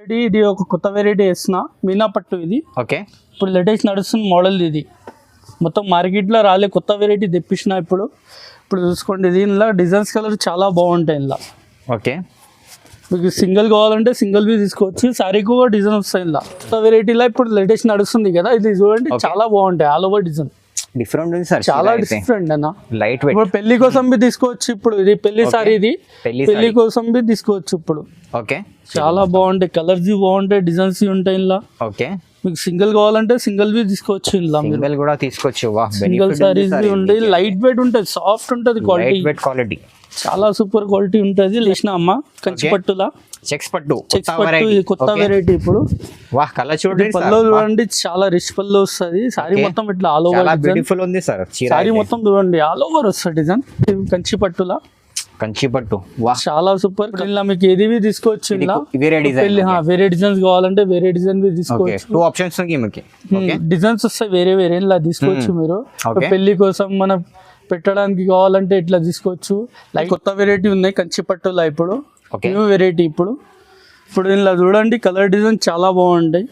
ఇది ఒక కొత్త వెరైటీ వేసిన మీనా పట్టు ఇది. ఓకే, ఇప్పుడు లేటెస్ట్ నడుస్తున్న మోడల్ ఇది. మొత్తం మార్కెట్లో రాలే కొత్త వెరైటీ తెప్పించిన ఇప్పుడు చూసుకోండి. దీనిలో డిజైన్స్ కలర్ చాలా బాగుంటాయి. ఇలా ఓకే, మీకు సింగిల్ కావాలంటే సింగిల్ బి తీసుకోవచ్చు. శారీకి కూడా డిజైన్ వస్తాయి. ఇలా కొత్త వెరైటీలో ఇప్పుడు లేటెస్ట్ నడుస్తుంది కదా, ఇది చూడండి చాలా బాగుంటాయి. ఆల్ ఓవర్ డిజైన్ డిఫరెంట్ ఉంది సార్, చాలా డిఫరెంట్ అన్న. Light weight. ఇప్పుడు పెళ్లి కోసం బి తీసుకోవచ్చు. ఇప్పుడు ఇది పెళ్లి సారీ, ఇది పెళ్లి కోసం బి తీసుకోవచ్చు. ఇప్పుడు ఓకే, చాలా బాగుంటాయి. కలర్స్ బాగుంటాయి, డిజైన్స్ ఉంటాయి. ఇలా ఓకే, మీకు సింగిల్ కావాలంటే సింగిల్ బి తీసుకోవచ్చు. ఇలా సింగిల్ కూడా తీసుకోవచ్చు. సింగిల్ సారీస్ ఉంటాయి, లైట్ వెయిట్ ఉంటుంది, సాఫ్ట్ ఉంటుంది, క్వాలిటీ చాలా సూపర్ క్వాలిటీ ఉంటుంది. లేచిన అమ్మ కంచి పట్టులా చెక్స్ పట్టు, ఇది కొత్త వెరైటీ. ఇప్పుడు వాహ్, కలర్ చూడండి, పళ్ళు చూడండి, చాలా రిచ్ పళ్ళు వస్తుంది. సారీ మొత్తం ఇట్లా ఆల్ ఓవర్ బ్యూటిఫుల్ ఉంది సార్. సారీ మొత్తం చూడండి ఆల్ ఓవర్ వస్తుంది డిజైన్. కంచి పట్టులా, కంచి పట్టు, వాహ్ చాలా సూపర్. ఇలా మీకు ఏది తీసుకోవచ్చు. ఇలా వేరే డిజైన్స్ కావాలంటే వేరే డిజైన్ తీసుకోవచ్చు. 2 ఆప్షన్స్ డిజైన్స్ వస్తాయి వేరే ఇలా తీసుకోవచ్చు. మీరు పెళ్లి కోసం మన పెట్టడానికి కావాలంటే ఇట్లా తీసుకోవచ్చు. లైక్ కొత్త వెరైటీ ఉన్నాయి కంచి పట్టులా. ఇప్పుడు న్యూ వెరైటీ. ఇప్పుడు ఇలా చూడండి, కలర్ డిజైన్ చాలా బాగుంటాయి.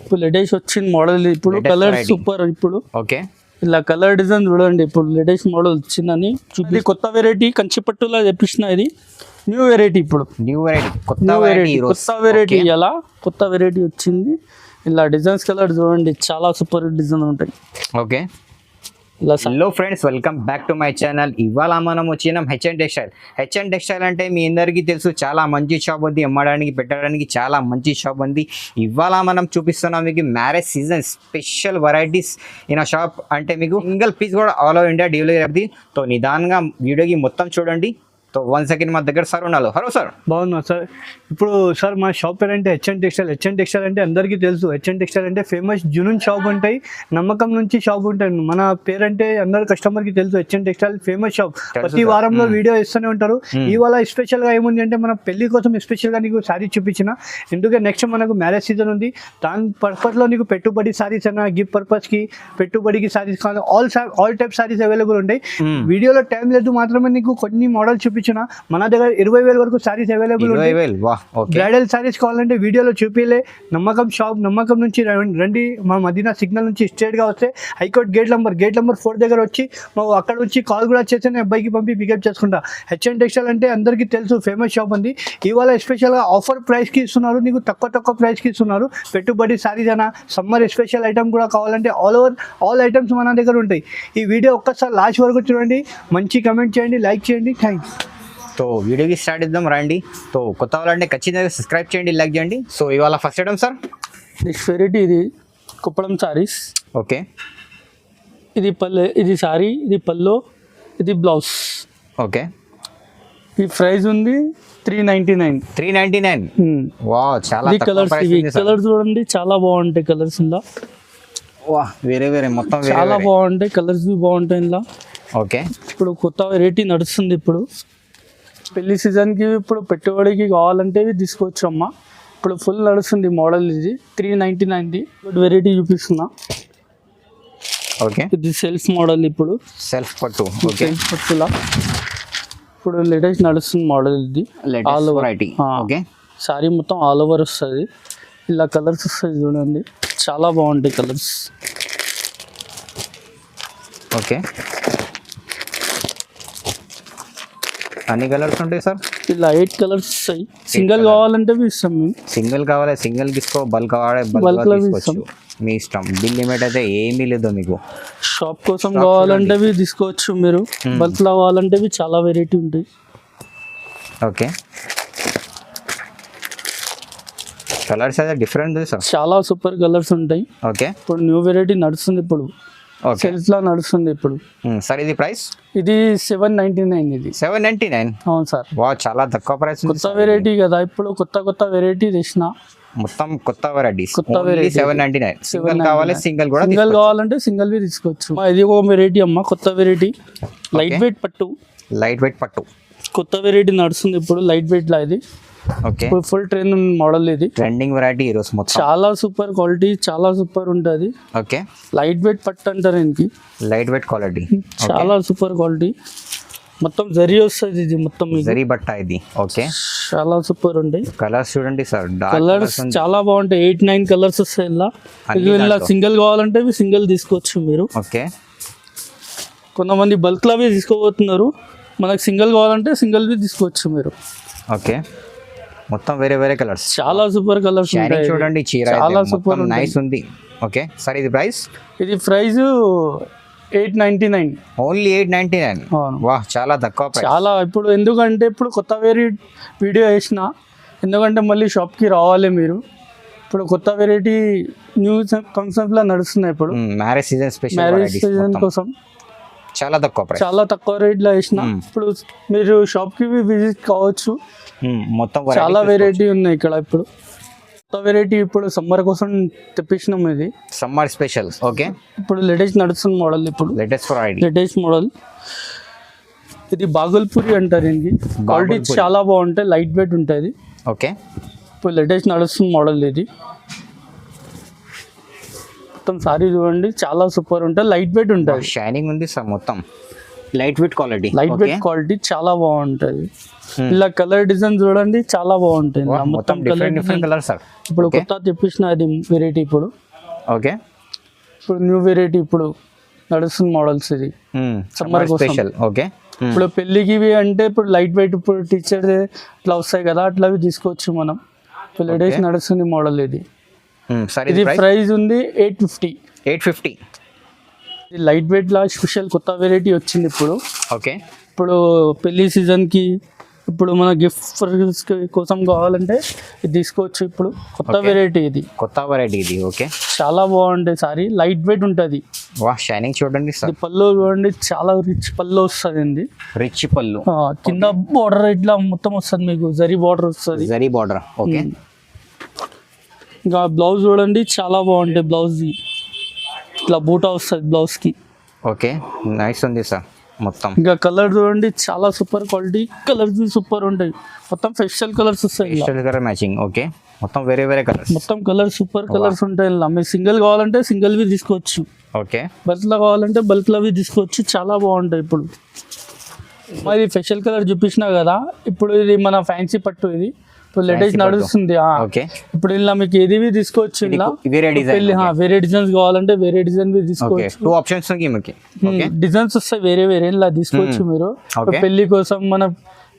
ఇప్పుడు లేటెస్ట్ వచ్చిన మోడల్. ఇప్పుడు కలర్ సూపర్. ఇప్పుడు ఓకే, ఇలా కలర్ డిజైన్ చూడండి. ఇప్పుడు లేటెస్ట్ మోడల్ వచ్చిందని చూపి కొత్త వెరైటీ కంచి పట్టులా తెప్పించిన. ఇది న్యూ వెరైటీ. ఇప్పుడు కొత్త వెరైటీ ఇలా కొత్త వెరైటీ వచ్చింది. ఇలా డిజైన్స్ కలర్ చూడండి, చాలా సూపర్ డిజైన్ ఉంటాయి. Okay, hello friends, welcome back to my channel. ఇవాళ మనం వచ్చినాం హెచ్ఎన్ టెక్స్టైల్. హెచ్ఎన్ టెక్స్టైల్ అంటే మీ అందరికీ తెలుసు, చాలా మంచి షాప్ ఉంది. అమ్మడానికి పెట్టడానికి చాలా మంచి షాప్ ఉంది. ఇవాళ మనం చూపిస్తున్నాం మీకు marriage season special varieties in shop. అంటే మీకు సింగిల్ పీస్ కూడా ఆల్ ఓవర్ ఇండియా డెలివరీ అవుతుంది. తో నిదానంగా వీడియోకి మొత్తం చూడండి. సో 1 సెకండ్ మా దగ్గర సార్ ఉన్నారు. Hello sir. బాగున్నా సార్. ఇప్పుడు సార్ మా షాప్ పేరు అంటే హెచ్ఎన్ టెక్స్టైల్. హెచ్ఎన్ టెక్స్టైల్ అంటే అందరికీ తెలుసు. హెచ్ఎన్ టెక్స్టైల్ అంటే ఫేమస్ జునూన్ షాప్ ఉంటాయి, నమ్మకం నుంచి షాప్ ఉంటాయి. మన పేరు అంటే అందరు కస్టమర్కి తెలుసు. HN textile famous shop. ప్రతి వారంలో వీడియో ఇస్తూనే ఉంటారు. ఇవాళ స్పెషల్గా ఏముంది అంటే మన పెళ్లి కోసం స్పెషల్గా నీకు శారీ చూపించిన. ఎందుకంటే నెక్స్ట్ మనకు మ్యారేజ్ సీజన్ ఉంది. దాని పర్పస్లో నీకు పెట్టుబడి శారీస్ అన్న, గిఫ్ట్ పర్పస్కి పెట్టుబడికి శారీస్ కావాలి, ఆల్ టైప్ శారీస్ అవైలబుల్ ఉంటాయి. వీడియోలో టైం లేదు మాత్రమే నీకు కొన్ని మోడల్ చూపించిన. మన దగ్గర 20,000 వరకు సారీస్ అవైలబుల్ ఉంటాయి. బ్రైడల్ సారీస్ కావాలంటే వీడియోలో చూపిలే. నమ్మకం షాప్, నమ్మకం నుంచి రండి. మా మదీనా సిగ్నల్ నుంచి స్ట్రేట్ గా వస్తే హైకోర్ట్ గేట్ నెంబర్ 4 దగ్గర వచ్చి అక్కడ నుంచి కాల్ కూడా చేస్తే నేను అబ్బాయికి పంపి పికప్ చేసుకుంటా. హెచ్ఎన్ టెక్స్టైల్ అంటే అందరికీ తెలుసు, ఫేమస్ షాప్ ఉంది. ఇవాళ స్పెషల్ గా ఆఫర్ ప్రైస్ కి ఇస్తున్నారు, నీకు తక్కువ ప్రైస్ కి ఇస్తున్నారు. పెట్టుబడి సారీస్ అన్న, సమ్మర్ స్పెషల్ ఐటమ్ కూడా కావాలంటే ఆల్ ఐటమ్స్ మన దగ్గర ఉంటాయి. ఈ వీడియో ఒక్కసారి లాస్ట్ వరకు చూడండి, మంచి కమెంట్ చేయండి, లైక్ చేయండి. థ్యాంక్స్. సో వీడియోకి స్టార్ట్ ఇద్దాం రండి. సో కొత్త వాళ్ళంటే ఖచ్చితంగా సబ్స్క్రైబ్ చేయండి, లైక్ చేయండి. సో ఇవాళ first item sir next variety. ఇది కుప్పడం సారీస్. ఓకే, ఇది సారీ, ఇది పల్లో, ఇది బ్లౌజ్. ఓకే, ఈ ప్రైస్ ఉంది 399. వా, చాలా కలర్స్. కలర్ చూడండి, చాలా బాగుంటాయి కలర్స్. ఇలా వా, వేరే మొత్తం చాలా బాగుంటాయి కలర్స్, బాగుంటాయి ఇలా. ఓకే, ఇప్పుడు కొత్త వెరైటీ నడుస్తుంది. ఇప్పుడు పెళ్లి సీజన్కి ఇప్పుడు పెట్టుబడికి కావాలంటే తీసుకోవచ్చు అమ్మ. ఇప్పుడు ఫుల్ నడుస్తుంది మోడల్. ఇది 399. వెరైటీ చూపిస్తున్నా. ఓకే, ఇది సెల్ఫ్ మోడల్. ఇప్పుడు సెల్ఫ్ పట్టు. ఓకే, సెల్ఫ్ పట్టులా ఇప్పుడు లేటెస్ట్ నడుస్తుంది మోడల్. ఇది ఆల్ ఓవర్. ఓకే, సారీ మొత్తం ఆల్ ఓవర్ వస్తుంది. ఇలా కలర్స్ వస్తాయి చూడండి, చాలా బాగుంటాయి కలర్స్. ఓకే, అన్ని కలర్స్ ఉంటాయి సార్. ఇలా 8 కలర్స్ వస్తాయి. సింగిల్ కావాలంటే ఇస్తాం మేము. సింగిల్ కావాలి సింగిల్ తీసుకో, బల్క్ కావాలి బల్క్ తీసుకోవచ్చు, మీ ఇష్టం. బిల్ లిమిట్ అయితే ఏమీ లేదు మీకు. షాప్ కోసం కావాలంటే తీసుకోవచ్చు మీరు. బల్క్ కావాలంటే చాలా వెరైటీ ఉంటాయి. ఓకే, కలర్స్ అయితే డిఫరెంట్ సార్, చాలా సూపర్ కలర్స్ ఉంటాయి. ఓకే, ఇప్పుడు న్యూ వెరైటీ నడుస్తుంది. ఇప్పుడు సేల్స్ లా నడుస్తుంది. ఇప్పుడు సార్ ఇది ప్రైస్ ఇది 799. ఇది 799. అవును సార్. వా, చాలా తక్కువ ప్రైస్. కొత్త వెరైటీ కదా, ఇప్పుడు కొత్త వెరైటీ తెచ్చిన. మొత్తం కొత్త వెరైటీస్. 799. సింగిల్ కావాలి సింగిల్ కూడా, సింగిల్ కావాలంటే సింగిల్ తీసుకోవచ్చు. ఇది ఒక వెరైటీ అమ్మ, కొత్త వెరైటీ. లైట్ వెయిట్ పట్టు కొత్త వెరైటీ నడుస్తుంది. ఇప్పుడు లైట్ వెయిట్ లా. ఇది ఓకే, ఫుల్ ట్రెండ్ మోడల్. ఇది ట్రెండింగ్ వెరైటీ ఈ రోజు మొత్తం. చాలా సూపర్ క్వాలిటీ, చాలా సూపర్ ఉంటుంది. ఓకే, లైట్ వెయిట్ పట్టు అంటారు దీనికి. లైట్ వెయిట్ క్వాలిటీ, చాలా సూపర్ క్వాలిటీ. మొత్తం జరీ వస్తుంది ఇది మొత్తం మీకు. జరీ బట్ట ఇది. ఓకే, చాలా సూపర్ ఉంటాయి. కలర్స్ చూడండి సార్, కలర్స్ చాలా బాగుంటాయి. 8-9 కలర్స్ వస్తాయి ఇలా. ఇలా సింగిల్ కావాలంటే సింగిల్ తీసుకోవచ్చు మీరు. ఓకే, కొంతమంది బల్క్ లావి తీసుకోబోతున్నారు, మనకు సింగిల్ కావాలంటే సింగిల్ బి తీసుకోవచ్చు మీరు. ఓకే, మొత్తం వేరే వేరే కలర్స్, చాలా సూపర్ కలర్స్ ఉంటాయి. చూడండి చీర చాలా సూపర్ నైస్ ఉంది. ఓకే సార్, ఇది ప్రైస్? ఇది ప్రైస్ 899. ఓన్లీ 899. వాహ్, చాలా తక్కువ ప్రైస్. చాలా ఇప్పుడు ఎందుకంటే ఇప్పుడు కొత్త వీడియో వేసిన, ఎందుకంటే మళ్ళీ షాప్కి రావాలి మీరు. ఇప్పుడు కొత్త వెరైటీ న్యూ కాన్సెప్ట్లో నడుస్తున్నాయి ఇప్పుడు. Marriage season special, marriage season కోసం చాలా తక్కువ ప్రైస్, చాలా తక్కువ రేట్లో వేసిన. ఇప్పుడు మీరు షాప్కి విజిట్ కావచ్చు. మొత్తం చాలా వెరైటీ ఉన్నాయి ఇక్కడ. ఇప్పుడు కొత్త వెరైటీ ఇప్పుడు సమ్మర్ కోసం తెప్పించినాం. ఇది సమ్మర్ స్పెషల్. ఓకే, ఇప్పుడు లేటెస్ట్ నడుస్తున్న మోడల్. ఇప్పుడు లేటెస్ట్ మోడల్ ఇది బాగల్పూరి అంటారు. దీనికి క్వాలిటీ చాలా బాగుంటాయి, లైట్ వెయిట్ ఉంటుంది. ఓకే, ఇప్పుడు లేటెస్ట్ నడుస్తున్న మోడల్ ఇది. మొత్తం సారీ చూడండి, చాలా సూపర్ ఉంటుంది, లైట్ వెయిట్ ఉంటుంది. షైనింగ్ ఉంది సార్, మొత్తం light weight quality. Light weight quality చాలా బాగుంటుంది. ఇలా కలర్ డిజైన్ చూడండి, చాలా బాగుంటుంది. మొత్తం డిఫరెంట్ కలర్ సార్. ఇప్పుడు కొత్త తెప్పించిన అది వెరైటీ. ఇప్పుడు ఓకే, ఇప్పుడు న్యూ వెరైటీ ఇప్పుడు నడుస్తున్న మోడల్స్. ఇది సమ్మర్ స్పెషల్. ఓకే, ఇప్పుడు పెళ్ళికి ఇవి అంటే ఇప్పుడు లైట్ వెయిట్, ఇప్పుడు టీచర్ ఇట్లా వస్తాయి కదా, అట్లా తీసుకోవచ్చు మనం. ఇప్పుడు లేటెస్ట్ నడుస్తుంది మోడల్ ఇది. ఇది ప్రైస్ ఉంది 850. ఇది లైట్ వెయిట్ లా స్పెషల్ కొత్త వెరైటీ వచ్చింది ఇప్పుడు. ఓకే, ఇప్పుడు పెళ్లి సీజన్కి ఇప్పుడు మన గిఫ్ట్ కోసం కావాలంటే ఇది తీసుకోవచ్చు. ఇప్పుడు కొత్త వెరైటీ ఇది. ఓకే, చాలా బాగుంటాయి సారీ, లైట్ వెయిట్ ఉంటుంది. వా, షైనింగ్ చూడండి సార్. పళ్ళు చూడండి, చాలా రిచ్ పళ్ళు వస్తుంది. రిచ్ పళ్ళు, కింద బార్డర్ ఇట్లా మొత్తం వస్తుంది మీకు, జరీ బార్డర్ వస్తుంది. ఓకే, ఇంకా బ్లౌజ్ చూడండి, చాలా బాగుంటాయి. బ్లౌజ్ ఇట్లా బూటా వస్తుంది బ్లౌజ్కి. ఓకే, నైస్ ఉంది సార్ మొత్తం. ఇంకా కలర్ చూడండి, చాలా సూపర్ క్వాలిటీ కలర్స్, సూపర్ ఉంటాయి. మొత్తం ఫెస్టల్ కలర్స్ వస్తాయి, మ్యాచింగ్. ఓకే, మొత్తం వేరే వేరే కలర్స్, మొత్తం కలర్ సూపర్ కలర్స్ ఉంటాయి. ఇలా మీరు సింగిల్ కావాలంటే సింగిల్ వి తీసుకోవచ్చు. ఓకే, బల్క్లో కావాలంటే బల్క్లో వి తీసుకోవచ్చు. చాలా బాగుంటాయి. ఇప్పుడు మరి ఫెషల్ కలర్ చూపించినా కదా, ఇప్పుడు ఇది మన ఫ్యాన్సీ పట్టు. ఇది ఇప్పుడు లేటెస్ట్ నడుస్తుంది. ఇప్పుడు ఇలా మీకు ఏది తీసుకోవచ్చు. ఇలా వేరే డిజైన్స్ కావాలంటే వేరే డిజైన్ తీసుకోవచ్చు. 2 ఆప్షన్స్ డిజైన్స్ వస్తాయి వేరే వేరే, ఇలా తీసుకోవచ్చు మీరు. పెళ్లి కోసం మనం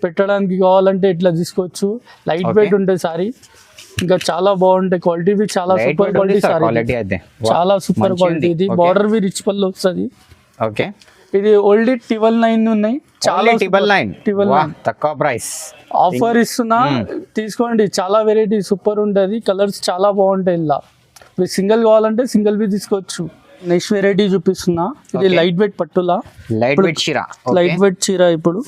పెట్టడానికి కావాలంటే ఇట్లా తీసుకోవచ్చు. లైట్ వెయిట్ ఉంటుంది సారీ. ఇంకా చాలా బాగుంటాయి. క్వాలిటీ బి చాలా సూపర్ క్వాలిటీ సారీ, చాలా సూపర్ క్వాలిటీ. ఇది బార్డర్ బి రిచ్ పళ్ళు వస్తుంది. ఓకే, ఇది ఓల్డ్ 1299 ఉన్నాయి. చాలా 1299 తక్కువ ప్రైస్ ఆఫర్ ఇస్తున్నా, తీసుకోండి. చాలా వెరైటీ సూపర్ ఉంటుంది. కలర్స్ చాలా బాగుంటాయి. ఇలా మీరు సింగిల్ కావాలంటే సింగిల్ బి తీసుకోవచ్చు. నెక్స్ట్ వెరైటీ చూపిస్తున్నా. ఇది లైట్ వెయిట్ పట్టులా, లైట్ వెయిట్ చీర. ఇప్పుడు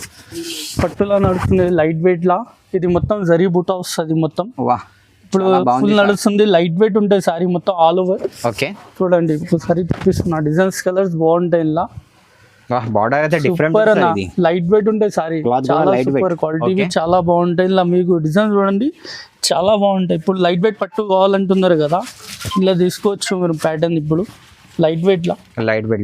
పట్టులా నడుస్తుంది, లైట్ వెయిట్ లా. ఇది మొత్తం జరీ బూటా వస్తుంది మొత్తం. ఇప్పుడు ఫుల్ నడుస్తుంది, లైట్ వెయిట్ ఉంటుంది సారీ మొత్తం ఆల్ ఓవర్. ఓకే, చూడండి ఒకసారి చూపిస్తున్నా. డిజైన్స్ కలర్స్ బాగుంటాయి. ఇలా బార్డర్ అయితే డిఫరెంట్, లైట్ వెయిట్ ఉంటాయి సారీ, చాలా సూపర్ క్వాలిటీ, చాలా బాగుంటాయి. ఇలా మీకు డిజైన్ చూడండి, చాలా బాగుంటాయి. ఇప్పుడు లైట్ వెయిట్ పట్టు కావాలంటున్నారు కదా, ఇలా తీసుకోవచ్చు మీరు ప్యాటర్న్. ఇప్పుడు లైట్ వెయిట్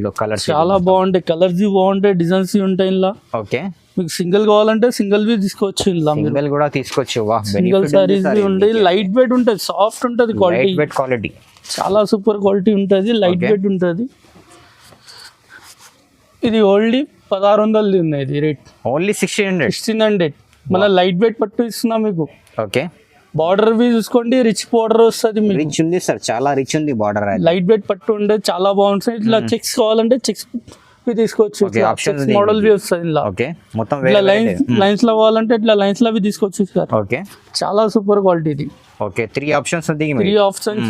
లో కలర్ చాలా బాగుంటాయి. కలర్స్ బాగుంటాయి, డిజైన్స్ ఉంటాయి. ఇలా ఓకే, మీకు సింగిల్ కావాలంటే సింగిల్ వి తీసుకోవచ్చు. ఇలా సింగిల్ కూడా తీసుకోవచ్చు. సింగిల్ సారీస్ ఉంటాయి, లైట్ వెయిట్ ఉంటుంది, సాఫ్ట్ ఉంటుంది. క్వాలిటీ చాలా సూపర్ క్వాలిటీ ఉంటుంది, లైట్ వెయిట్ ఉంటుంది. ఇది ఓన్లీ 1600 ఉన్నాయి. ఇది రేట్ ఓన్లీ 1600. మన లైట్ వెయిట్ పట్టు ఇస్తున్నా మీకు. ఓకే, బార్డర్ వి చూసుకోండి, రిచ్ బార్డర్ వస్తుంది. రిచ్ ఉంది సార్, చాలా రిచ్ ఉంది బార్డర్. లైట్ వెయిట్ పట్టు ఉంటే చాలా బాగుంటుంది. ఇట్లా చెక్స్ కావాలంటే చెక్స్ తీసుకోవచ్చు. మోడల్ వి వస్తుంది. ఇలా మొత్తం లైన్స్ లో కావాలంటే ఇట్లా లైన్స్ లో తీసుకోవచ్చు సార్. ఓకే, చాలా సూపర్ క్వాలిటీ ఇది. ఓకే, 3 ఆప్షన్స్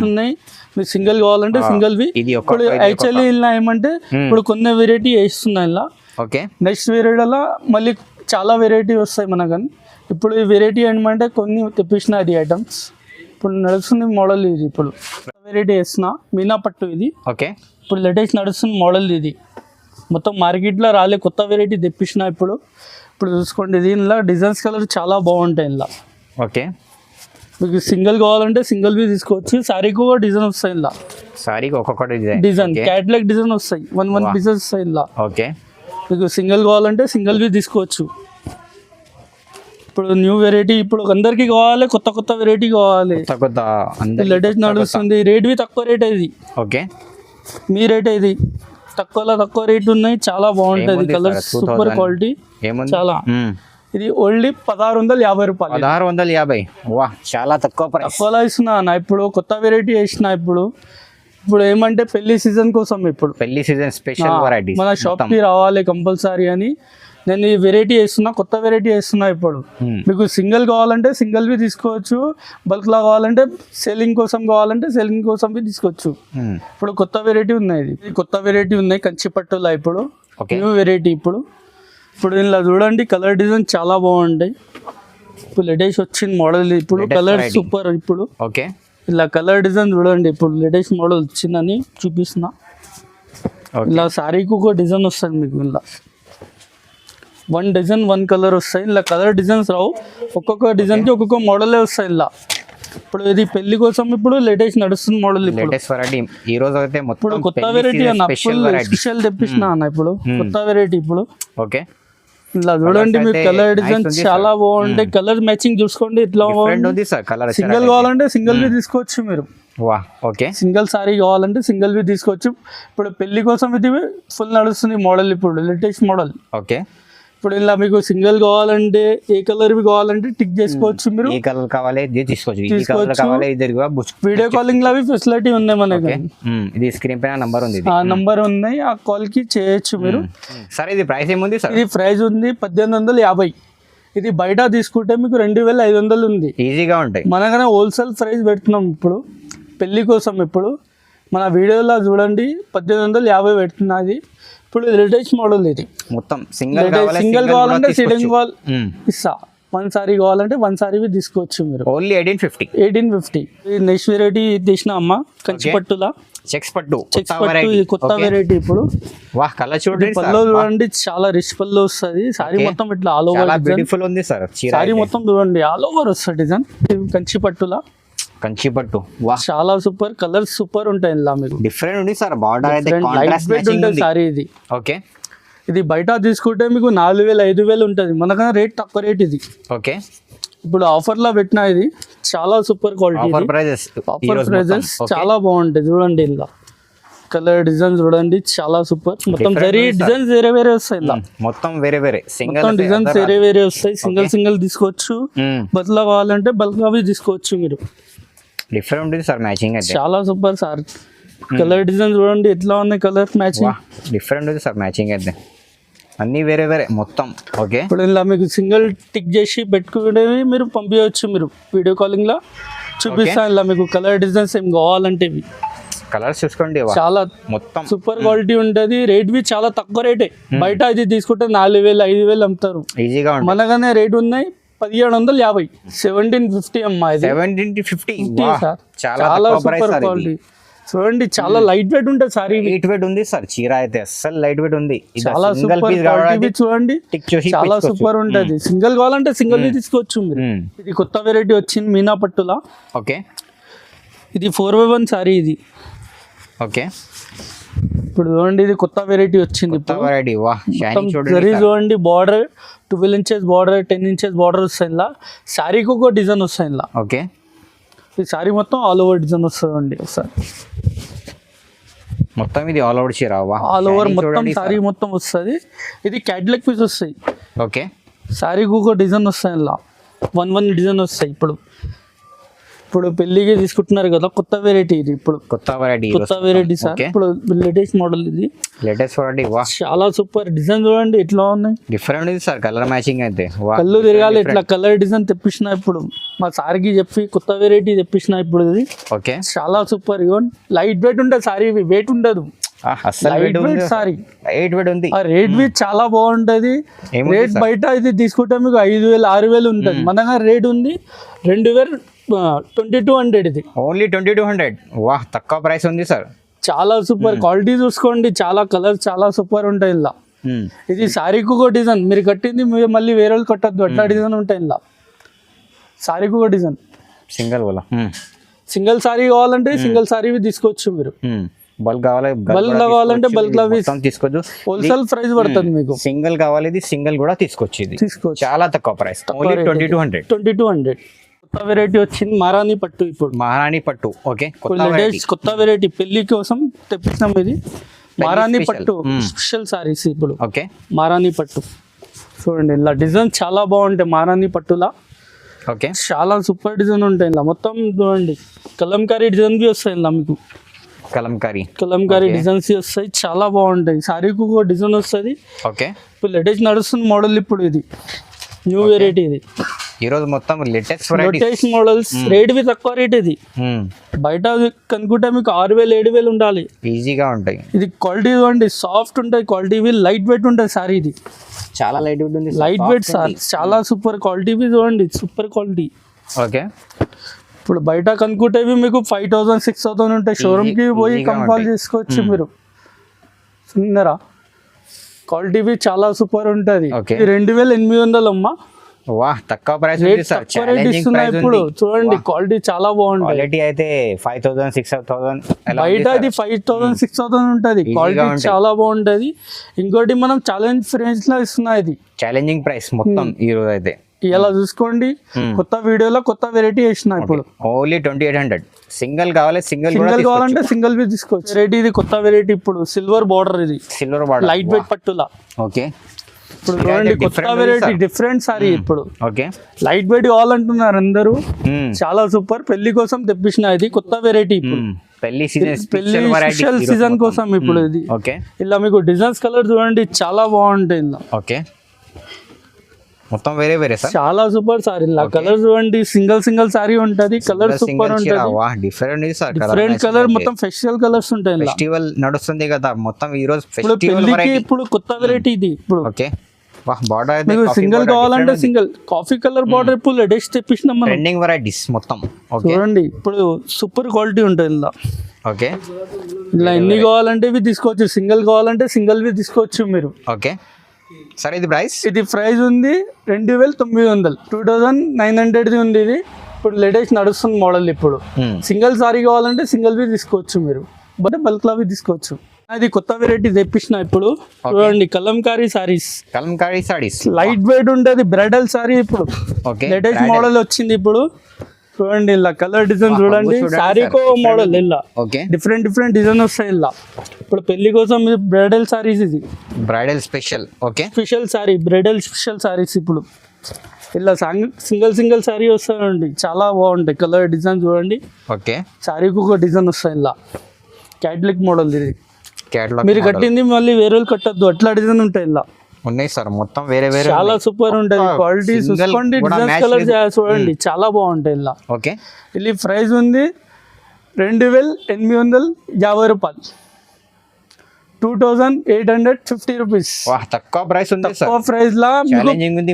ఉన్నాయి. మీరు సింగిల్ కావాలంటే సింగిల్ వి. ఇప్పుడు యాక్చువల్లీ ఇలా ఏమంటే ఇప్పుడు కొన్ని వెరైటీ వేస్తున్నా ఇలా. ఓకే, నెక్స్ట్ వెరైటీలో మళ్ళీ చాలా వెరైటీ వస్తాయి మనకని. ఇప్పుడు ఈ వెరైటీ ఏమంటే కొన్ని తెప్పించిన అది ఐటమ్స్. ఇప్పుడు నడుస్తుంది మోడల్ ఇది. ఇప్పుడు వెరైటీ వేస్తున్నా మీనా పట్టు ఇది. ఓకే, ఇప్పుడు లేటెస్ట్ నడుస్తుంది మోడల్ ఇది. మొత్తం మార్కెట్లో రాలే, కొత్త వెరైటీ తెప్పించిన. ఇప్పుడు చూసుకోండి, దీనిలో డిజైన్స్ కలర్ చాలా బాగుంటాయి. ఇలా ఓకే, మీకు సింగిల్ కావాలంటే సింగిల్ వి తీసుకోవచ్చు. సారీకి కూడా డిజైన్ వస్తాయి. ఇలా సారీకి ఒక్కొక్కటి డిజైన్ క్యాటలాగ్ డిజైన్ వస్తాయి. 1 డిజైన్ వస్తాయి. ఇలా ఓకే, మీకు సింగిల్ కావాలంటే సింగిల్వి తీసుకోవచ్చు. ఇప్పుడు న్యూ వెరైటీ, ఇప్పుడు అందరికీ కావాలి, కొత్త కొత్త వెరైటీ కావాలి, కొత్త లేటెస్ట్ నడుస్తుంది. రేట్వి తక్కువ రేట్ ఇది. ఓకే, మీ రేట్ ఇది తక్కువ రేట్ ఉన్నాయి, చాలా బాగుంటుంది. కలర్ సూపర్ క్వాలిటీ చాలా. ఇది ఓన్లీ 1650 రూపాయలు. 1650. వా, చాలా తక్కువ ప్రైస్. తక్కువలో ఇస్తున్నా అన్న. ఇప్పుడు కొత్త వెరైటీ వేసిన. ఇప్పుడు ఏమంటే పెళ్లి సీజన్ కోసం, ఇప్పుడు పెళ్లి సీజన్ స్పెషల్ వెరైటీ మన షాప్ కి రావాలి కంపల్సరీ అని నేను ఈ వెరైటీ వేస్తున్నా, కొత్త వెరైటీ వేస్తున్నా. ఇప్పుడు మీకు సింగిల్ కావాలంటే సింగిల్వి తీసుకోవచ్చు, బల్క్ లా కావాలంటే సెల్లింగ్ కోసం తీసుకోవచ్చు. ఇప్పుడు కొత్త వెరైటీ ఉన్నాయి, ఇది కొత్త వెరైటీ ఉన్నాయి కంచిపట్టులా. ఇప్పుడు న్యూ వెరైటీ. ఇప్పుడు ఇలా చూడండి, కలర్ డిజైన్ చాలా బాగుంటాయి. ఇప్పుడు లేటెస్ట్ వచ్చిన మోడల్. ఇప్పుడు కలర్ సూపర్. ఇప్పుడు ఓకే, ఇలా కలర్ డిజైన్ చూడండి. ఇప్పుడు లేటెస్ట్ మోడల్ వచ్చిందని చూపిస్తున్నా. ఇలా శారీకి ఒక డిజైన్ వస్తుంది మీకు. ఇలా 1 డిజైన్ 1 కలర్ వస్తాయి. ఇలా కలర్ డిజైన్స్ రావు, ఒక్కొక్క డిజైన్కి ఒక్కొక్క మోడలే వస్తాయి. ఇలా ఇప్పుడు ఇది పెళ్లి కోసం ఇప్పుడు లేటెస్ట్ నడుస్తుంది మోడల్. లేటెస్ట్ వెరైటీ ఈ రోజు అయితే ఇప్పుడు కొత్త వెరైటీ అన్న, స్పెషల్ తెప్పించిన అన్న. ఇప్పుడు కొత్త వెరైటీ. ఇప్పుడు ఓకే, ఇలా చూడండి, మీకు కలర్ డిజైన్ చాలా బాగుంటాయి. కలర్ మ్యాచింగ్ చూసుకోండి. ఇట్లా ఉంది సార్. కలర్ సింగిల్ కావాలంటే సింగిల్వి తీసుకోవచ్చు మీరు. వా, ఓకే, సింగిల్ సారీ కావాలంటే సింగిల్వి తీసుకోవచ్చు. ఇప్పుడు పెళ్లి కోసం ఇది ఫుల్ నడుస్తుంది మోడల్. ఇప్పుడు లేటెస్ట్ మోడల్. ఓకే, ఇప్పుడు ఇలా మీకు సింగిల్ కావాలంటే ఏ కలర్వి కావాలంటే టిక్ చేసుకోవచ్చు. మీరు ఏ కలర్ కావాలి తీసుకోవచ్చు. వీడియో కాలింగ్ అవి ఫెసిలిటీ ఉన్నాయి మనకి. ఇది స్క్రీన్ పైన నంబర్ ఉంది, ఆ నంబర్ ఉన్నాయి, ఆ కాల్ కి చేయొచ్చు మీరు. సరే, ఇది ప్రైస్ ఏముంది సార్? ఇది ప్రైస్ ఉంది 1850. ఇది బయట తీసుకుంటే మీకు 2500 ఉంది. ఈజీగా ఉంటాయి. మనకనే హోల్సేల్ ప్రైస్ పెడుతున్నాం ఇప్పుడు పెళ్లి కోసం. ఇప్పుడు మన వీడియోలో చూడండి 1850 పెడుతున్నది. ఇప్పుడు లేటెస్ట్ మోడల్ ఇది. మొత్తం సింగిల్ కావాలంటే సీలింగ్ వాల్ ఇస్తా. 1 సారీ కావాలంటే 1 సారీ తీసుకోవచ్చు మీరు. ఓన్లీ 1850. నెక్స్ట్ వెరైటీ తీసిన అమ్మ కంచిపట్టులా. చెక్స్ పట్టు కొత్త వెరైటీ. ఇప్పుడు వాహ్, కలర్ చూడండి, పళ్ళు చూడండి, చాలా రిచ్ పళ్ళు వస్తుంది. సారీ మొత్తం ఇట్లా ఆల్ ఓవర్ బ్యూటిఫుల్ ఉంది సార్. సారీ మొత్తం చూడండి ఆల్ ఓవర్ వస్తుంది డిజైన్. కంచిపట్టులా. కంచిపట్టు వా, చాలా సూపర్. కలర్ సూపర్ ఉంటాయి. ఇలా మీకు డిఫరెంట్ ఉంది సార్. బార్డర్ అయితే లైట్ వెయిట్ ఉంటుంది సారీ ఇది. ఓకే, ఇది బయట తీసుకుంటే మీకు 4000 5000 ఉంటుంది. మనకన్నా రేట్ తక్కువ రేట్ ఇది. ఓకే, ఇప్పుడు ఆఫర్ లో పెట్టిన ఇది చాలా సూపర్ క్వాలిటీ. ఆఫర్ ప్రైజెస్ చాలా బాగుంటాయి. చూడండి ఇలా కలర్ డిజైన్ చూడండి, చాలా సూపర్. మొత్తం డిజైన్స్ వేరే వస్తాయి. ఇలా మొత్తం వేరే సింగిల్ డిజైన్స్ వేరే వస్తాయి. సింగిల్ తీసుకోవచ్చు, బల్క్ కావాలంటే బల్క్ అవి తీసుకోవచ్చు మీరు. డిఫరెంట్ ఉంది సార్. మ్యాచింగ్ అయితే చాలా సూపర్ సార్. కలర్ డిజైన్ చూడండి ఎట్లా ఉంది, కలర్ మ్యాచింగ్ డిఫరెంట్ ఉంది సార్. మ్యాచింగ్ అయితే అన్ని వేరే మొత్తం. ఓకే, ఇప్పుడు ఇలా మీకు సింగిల్ టిక్ చేసి పెట్టుకునేవి మీరు పంపించవచ్చు. మీరు వీడియో కాలింగ్ లో చూపిస్తాను. ఇలా మీకు కలర్ డిజైన్స్ ఏం కావాలంటే కలర్స్ చూసుకోండి, చాలా మొత్తం సూపర్ క్వాలిటీ ఉంటుంది. రేట్ బి చాలా తక్కువ రేటే. బయట ఇది తీసుకుంటే 4000 5000 అమ్ముతారు ఈజీగా. మనగానే రేట్ ఉన్నాయి 1750. 1750 అమ్మా. 1750 చాలా సూపర్ క్వాలిటీ. చూడండి చాలా లైట్ వెయిట్ ఉంటుంది సారీ. లైట్ వెయిట్ ఉంది సార్. చీర అయితే అస్సలు లైట్ వెయిట్ ఉంది. చాలా సూపర్ క్వాలిటీ చూడండి, చాలా సూపర్ ఉంటుంది. సింగిల్ కావాలంటే సింగిల్ తీసుకోవచ్చు మీరు. ఇది కొత్త వెరైటీ వచ్చింది మీనా పట్టులా. ఓకే, ఇది 4x1 సారీ ఇది. ఓకే, ఇప్పుడు చూడండి ఇది కొత్త వెరైటీ వచ్చింది. చూడండి border 12 inches border, 10 inches border వస్తాయి. ఇలా శారీకి ఒక డిజైన్ వస్తాయి. ఇలా ఓకే, ఈ సారీ మొత్తం ఆల్ ఓవర్ డిజైన్ వస్తుందండి. ఒకసారి మొత్తం ఇది ఆల్ ఓవర్ చీర. ఆల్ ఓవర్ మొత్తం సారీ మొత్తం వస్తుంది. ఇది క్యాట్లాగ్ పీస్ వస్తాయి. ఓకే, సారీకి ఒక డిజైన్ వస్తాయి. ఇలా 1 డిజైన్ వస్తాయి. ఇప్పుడు పెళ్లికి తీసుకుంటున్నారు కదా, కొత్త వెరైటీ ఇది. ఇప్పుడు కొత్త వెరైటీ సార్. ఇప్పుడు లేటెస్ట్ మోడల్ ఇది. Latest variety. చాలా సూపర్ డిజైన్ చూడండి ఎట్లా ఉన్నాయి. డిఫరెంట్ ఉంది సార్. కలర్ మ్యాచింగ్ అయితే కళ్ళు తిరగాలి. ఇట్లా కలర్ డిజైన్ తెప్పించిన. ఇప్పుడు మా సార్కి చెప్పి కొత్త వెరైటీ తెప్పించిన. ఇప్పుడు ఇది ఓకే, చాలా సూపర్. లైట్ వెయిట్ ఉంటుంది సారీ, వెయిట్ ఉండదు. సారీ రేట్ బి చాలా బాగుంటది. రేట్ బయట ఇది తీసుకుంటే మీకు 5000 6000 ఉంటుంది. మన దగ్గర రేట్ ఉంది 2200. ఇది ఓన్లీ 2200. వాహ్, తక్కువ ప్రైస్ ఉంది సార్. చాలా సూపర్ క్వాలిటీ చూసుకోండి. చాలా కలర్ చాలా సూపర్ ఉంటాయి. ఇలా ఇది సారీకి ఒక డిజైన్ మీరు కట్టింది మళ్ళీ వేరే వాళ్ళు కట్టద్దు. అట్లా డిజైన్ ఉంటాయి. ఇలా సారీకి ఒక డిజైన్. సింగిల్ సారీ కావాలంటే సింగిల్ సారీ తీసుకోవచ్చు మీరు. బల్క్ కావాలి Bulk కావాలంటే bulk లో తీసుకోవచ్చు. హోల్సేల్ ప్రైస్ పడుతుంది మీకు. సింగిల్ కావాలి ఇది సింగిల్ కూడా తీసుకోవచ్చు. ఇది తీసుకోవచ్చు. చాలా తక్కువ ప్రైస్, ఓన్లీ 2200. 2200. కొత్త వెరైటీ వచ్చింది మహారాణి పట్టు. ఇప్పుడు మహారాణి పట్టు. ఓకే, కొత్త వెరైటీ పెళ్లి కోసం తెప్పించాం. ఇది మహారాణి పట్టు స్పెషల్ సారీస్ ఇప్పుడు. ఓకే, మహారాణి పట్టు చూడండి, ఇలా డిజైన్ చాలా బాగుంటాయి. మహారాణి పట్టులా ఓకే, చాలా సూపర్ డిజైన్ ఉంటాయి. ఇలా మొత్తం చూడండి కలంకారీ డిజైన్ బి వస్తాయి. ఇలా మీకు కలంకారీ డిజైన్స్ వస్తాయి, చాలా బాగుంటాయి. సారీకి ఒక డిజైన్ వస్తుంది. ఓకే, ఇప్పుడు లేటెస్ట్ నడుస్తుంది మోడల్. ఇప్పుడు ఇది న్యూ వెరైటీ. ఇది ఈ రోజు మొత్తం లేటెస్ట్ మోడల్స్. రేట్ బి తక్కువ రేట్. ఇది బయట కనుక్కుంటే మీకు 6000 7000 ఉండాలి. ఈజీగా ఉంటాయి. ఇది క్వాలిటీ చూడండి, సాఫ్ట్ ఉంటాయి. క్వాలిటీ లైట్ వెయిట్ ఉంటుంది సారీ. ఇది చాలా లైట్ వెయిట్ ఉంది. లైట్ వెయిట్ సార్, చాలా సూపర్ క్వాలిటీ చూడండి, సూపర్ క్వాలిటీ. ఓకే, ఇప్పుడు బయట కనుక్కుంటే మీకు 5000 6000 ఉంటాయి. షోరూమ్ కి పోయి కంపల్ చేసుకోవచ్చు మీరు. సుందరా క్వాలిటీ చాలా సూపర్ ఉంటుంది. 2800 అమ్మా. వాహ్, తక్కువ ప్రైస్ ఇప్పుడు చూడండి, క్వాలిటీ చాలా బాగుంటుంది. క్వాలిటీ అయితే 5000 6000 బయట ఇది 5000 6000 ఉంటుంది. క్వాలిటీ చాలా బాగుంటది. ఇంకోటి మనం ఛాలెంజ్ ప్రైస్ లో ఇస్తున్నా. ఇది ఛాలెంజింగ్ ప్రైస్ మొత్తం ఈ రోజు అయితే. ఇలా చూసుకోండి, కొత్త వీడియోలో కొత్త వెరైటీ వేసిన. ఇప్పుడు ఓన్లీ 2800. సింగిల్ కావాలి, సింగిల్ కావాలంటే సింగిల్ బి తీసుకోవచ్చు. వెరైటీ ఇది కొత్త వెరైటీ. ఇప్పుడు సిల్వర్ బార్డర్. ఇది సిల్వర్ బార్డర్, లైట్ వెయిట్ పట్టులా. ఓకే, ఇప్పుడు చూడండి కొత్త వెరైటీ, డిఫరెంట్ సారీ. ఇప్పుడు ఓకే, లైట్ వెయిట్ కావాలంటున్నారు అందరూ. చాలా సూపర్. పెళ్లి కోసం తెప్పించిన ఇది కొత్త వెరైటీ. ఇప్పుడు పెళ్లి స్పెషల్ సీజన్ కోసం. ఇప్పుడు ఇది ఓకే, ఇలా మీకు డిజైన్స్ కలర్ చూడండి, చాలా బాగుంటాయి. ఇలా ఓకే, మొత్తం వేరే వేరే సార్, చాలా సూపర్ సారీ. ఇలా కలర్ చూడండి, సింగిల్ సారీ ఉంటది. కలర్ సూపర్ ఉంటది. డిఫరెంట్ కలర్, మొత్తం ఫెస్టివల్ కలర్స్ ఉంటాయి. ఫెస్టివల్ నడుస్తుంది కదా మొత్తం ఈ రోజు. ఇప్పుడు కొత్త వెరైటీ ఇది. ఇప్పుడు ఓకే, బార్డర్ మీకు సింగిల్ కావాలంటే సింగిల్. కాఫీ కలర్ బార్డర్ ఇప్పుడు లేటెస్ట్ తెప్పించినాం మనం. ట్రెండింగ్ వెరైటీస్ మొత్తం. చూడండి, ఇప్పుడు సూపర్ క్వాలిటీ ఉంటుంది. ఇలా ఓకే, ఇలా ఎన్ని కావాలంటే ఇవి తీసుకోవచ్చు. సింగిల్ కావాలంటే సింగిల్ వి తీసుకోవచ్చు మీరు. ఓకే సరే, ఇది ప్రైస్ ఉంది 2900. 2900 ఉంది. ఇది ఇప్పుడు లేటెస్ట్ నడుస్తుంది మోడల్. ఇప్పుడు సింగిల్ సారీ కావాలంటే సింగిల్ వి తీసుకోవచ్చు మీరు. బట్ బల్క్ లో తీసుకోవచ్చు. అది కొత్త వెరైటీ తెప్పించిన. ఇప్పుడు చూడండి కలంకారీ సారీస్ లైట్ వెయిట్ ఉంటుంది. బ్రైడల్ సారీ ఇప్పుడు లేటెస్ట్ మోడల్ వచ్చింది. ఇప్పుడు చూడండి, ఇలా కలర్ డిజైన్ చూడండి. సారీకో మోడల్ ఇలా డిఫరెంట్ డిజైన్ వస్తాయి. ఇలా ఇప్పుడు పెళ్లి కోసం బ్రైడల్ సారీస్. ఇది bridal special. Okay, special sorry, bridal special saris. ఇప్పుడు ఇలా సింగిల్ సారీ వస్తాయండి, చాలా బాగుంటాయి. కలర్ డిజైన్ చూడండి. ఓకే, సారీకి ఒక డిజైన్ వస్తాయి. ఇలా క్యాట్లాగ్ మోడల్. ఇది మీరు కట్టింది మళ్ళీ వేరే వాళ్ళు కట్టద్దు, అట్లా డిజైన్ ఉంటాయి. ఇలా ఉన్నాయి సార్, మొత్తం వేరే వేరే, చాలా సూపర్ ఉంటుంది. క్వాలిటీ చూసుకోండి, డిజైన్ కలర్ చూడండి, చాలా బాగుంటాయి. ఇలా ఓకే, ఇది ప్రైస్ ఉంది 2850 రూపాయలు. 2850 రూపీస్. తక్కువ ప్రైస్ ఉంది. తక్కువ ప్రైస్ లా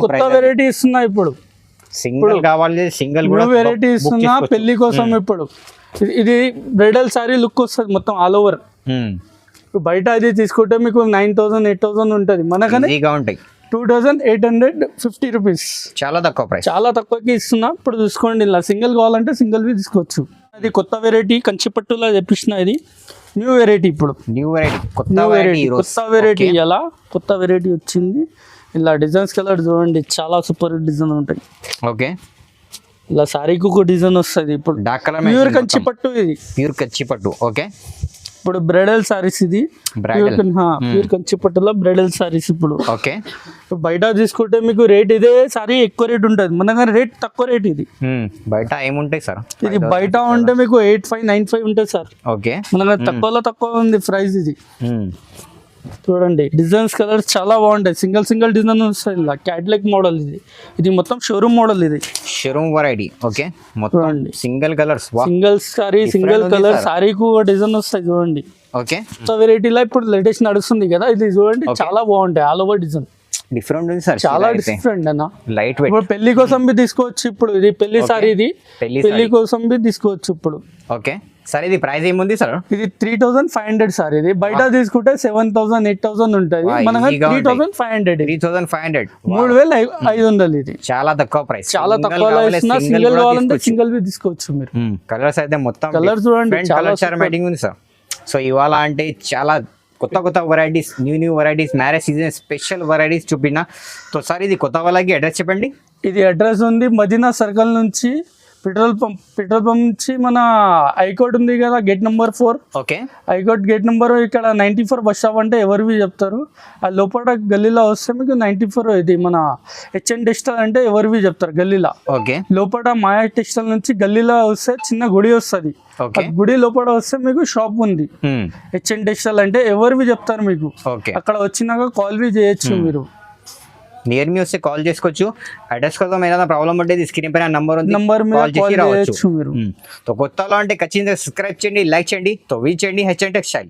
కొత్త వెరైటీ ఇస్తున్నా. ఇప్పుడు సింగిల్ కావాలి, సింగిల్ వెరైటీ ఇస్తున్నా పెళ్లి కోసం. ఇప్పుడు ఇది బ్రైడల్ సారీ లుక్ వస్తుంది మొత్తం ఆల్ ఓవర్. బయట అది తీసుకుంటే మీకు 9000 8000 ఉంటుంది. మనకనే 2850 రూపీస్. చాలా తక్కువ ప్రైస్, చాలా తక్కువకి ఇస్తున్నా. ఇప్పుడు చూసుకోండి, ఇలా సింగిల్ కావాలంటే సింగిల్ వి తీసుకోవచ్చు. అది కొత్త వెరైటీ కంచిపట్టులా తెప్పించిన. ఇది న్యూ వెరైటీ. ఇప్పుడు కొత్త వెరైటీ ఇలా కొత్త వెరైటీ వచ్చింది. ఇలా డిజైన్స్ కలర్ చూడండి, చాలా సూపర్ డిజైన్ ఉంటాయి. ఓకే, ఇలా సారీకి ఒక డిజైన్ వస్తుంది. ఇప్పుడు ప్యూర్ కంచిపట్టు. ఇది ప్యూర్ కంచిపట్టు. ఓకే, ఇప్పుడు బ్రైడల్ సారీస్. ఇది ప్యూర్ కంచిపట్టులో బ్రైడల్ సారీస్. ఇప్పుడు ఓకే, బయట తీసుకుంటే మీకు రేట్ ఇదే సారీ ఎక్కువ రేట్ ఉంటుంది. మన దగ్గర రేట్ తక్కువ రేట్. ఇది బయట ఏముంటాయి సార్? ఇది బయట ఉంటే మీకు 8595 ఉంటుంది సార్. ఓకే, మన దగ్గర తక్కువ ఉంది ప్రైస్. ఇది చూడండి, డిజైన్స్ కలర్స్ చాలా బాగుంటాయి. సింగిల్ డిజైన్ వస్తాయి. ఇలా క్యాట్లాగ్ మోడల్. ఇది మొత్తం షోరూమ్ మోడల్. ఇది షోరూమ్ వెరైటీ. ఓకే, మొత్తం సింగిల్ కలర్స్, సింగిల్ కలర్ సారీకు డిజైన్ వస్తాయి. చూడండి, ఓకే, వెరైటీలో ఇప్పుడు లేటెస్ట్ నడుస్తుంది కదా. ఇది చూడండి, చాలా బాగుంటాయి. ఆల్ ఓవర్ డిజైన్ డిఫరెంట్ ఉంది సార్, చాలా డిఫరెంట్ అన్న. Light weight. ఇప్పుడు పెళ్లి కోసం బి తీసుకోవచ్చు. ఇప్పుడు ఇది పెళ్లి సారీ. ఇది పెళ్లి కోసం బి తీసుకోవచ్చు. ఇప్పుడు ఓకే, సరే, ఇది ప్రైస్ ఏముంది సార్? ఇది 3500 సార్. ఇది బయట తీసుకుంటే 7000 8000 ఉంటుంది. మన 3500. 3500. ఇది చాలా తక్కువ ప్రైస్. చాలా తక్కువ. సింగిల్ కావాలంటే సింగిల్ వి తీసుకోవచ్చు మీరు. కలర్స్ అయితే మొత్తం కలర్ చూడండి, చాలా మ్యాటింగ్ ఉంది సార్. సో ఇవాళ అంటే చాలా కొత్త కొత్త varieties, new varieties, marriage season special varieties చూపిన. సో సార్ ఇది కొత్త వాళ్ళకి అడ్రస్ చెప్పండి. ఇది అడ్రస్ ఉంది మదీనా సర్కిల్ నుంచి పెట్రోల్ పంప్ నుంచి మన హైకోర్ట్ ఉంది కదా, gate number 4. Okay, high court gate number ఇక్కడ 94 బస్ స్టాప్ అంటే ఎవరివి చెప్తారు. ఆ లోపల గల్లీలో వస్తే మీకు 94 ఇది మన హెచ్ఎన్ టెక్స్టైల్ అంటే ఎవరివి చెప్తారు గల్లీలో. ఓకే, లోపల మాయా టెక్స్టైల్ నుంచి గల్లీలో వస్తే చిన్న గుడి వస్తుంది. ఓకే, ఆ గుడి లోపల వస్తే మీకు షాప్ ఉంది హెచ్ఎన్ టెక్స్టైల్ అంటే ఎవరివి చెప్తారు మీకు. ఓకే, అక్కడ వచ్చినాక కాల్ బి చేయొచ్చు మీరు. నియర్ మీ వస్తే కాల్ చేసుకోవచ్చు. అడ్రస్ కోసం ఏదైనా ప్రాబ్లం ఉంటే స్క్రీన్ పైన నంబర్ ఉంది, నంబర్ మీద కాల్ చేసి కాల్ రావచ్చు. చేయొచ్చు మీరు. సో కొత్తలో అంటే ఖచ్చితంగా సబ్స్క్రైబ్ చేయండి, లైక్ చేయండి, తో వీచ్ చేయండి హెచ్ఎన్ టెక్స్టైల్.